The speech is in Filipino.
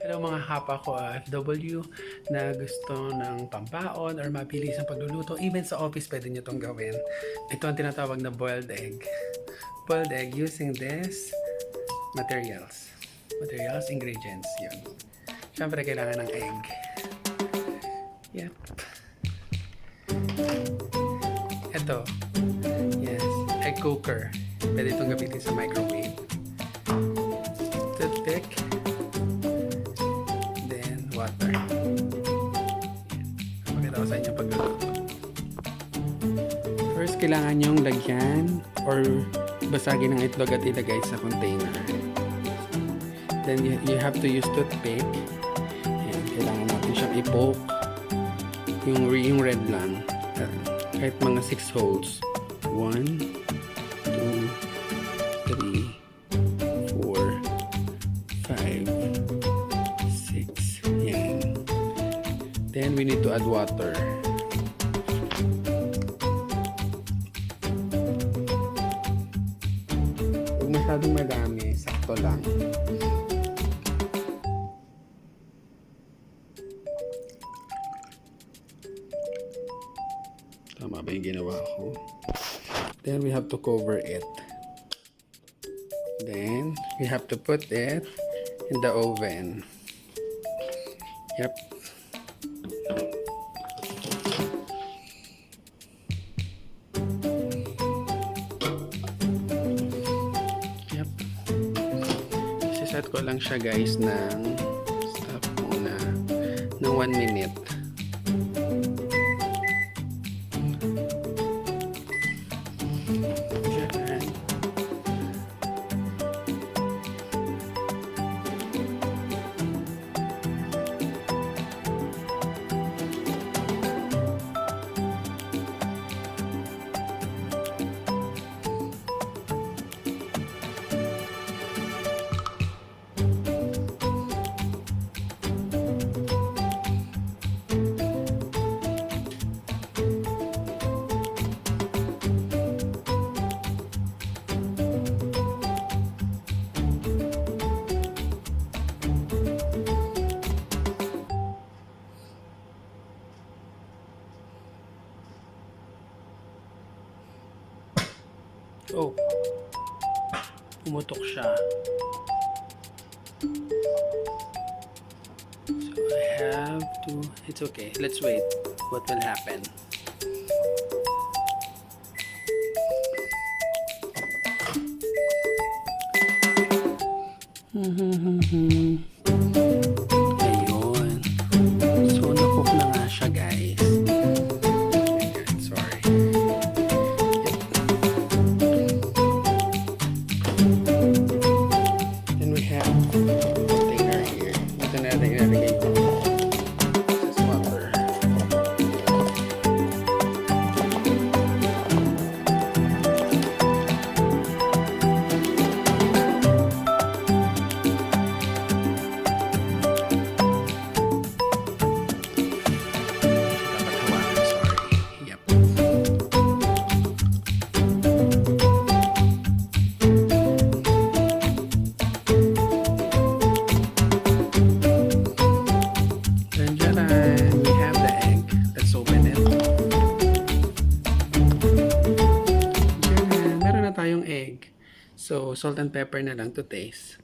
Hello mga hapa ko OFW na gusto ng pampaon or mabilis ang pagluluto. Even sa office pwede nyo itong gawin. Ito ang tinatawag na boiled egg. Boiled egg using this materials. Ingredients. Yun. Siyempre kailangan ng egg. Yep. Ito. Yes. Egg cooker. Pwede itong gamitin sa microwave. Toothpick. Water. Pakita ko sa inyo pagluluto. First, kailangan nyong lagyan or basagin ng itlog at ilagay sa container. Then, you have to use toothpick. Ayan, kailangan natin siyang i-poke. Yung red lang. Kahit mga 6 holes. 1, 2, 3, 4, 5, then we need to add water. Huwag masyadong madami, sakto lang. Tama ba yung ginawa ko? Then we have to cover it. Then we have to put it in the oven. Yep. Set ko lang siya guys ng stop muna ng 1 minute. Diyan. Oh, pumutok siya. So I have to, it's okay, let's wait what will happen. Ayun. So nakook na nga siya guys. Sorry. Tayong egg. So, salt and pepper na lang to taste.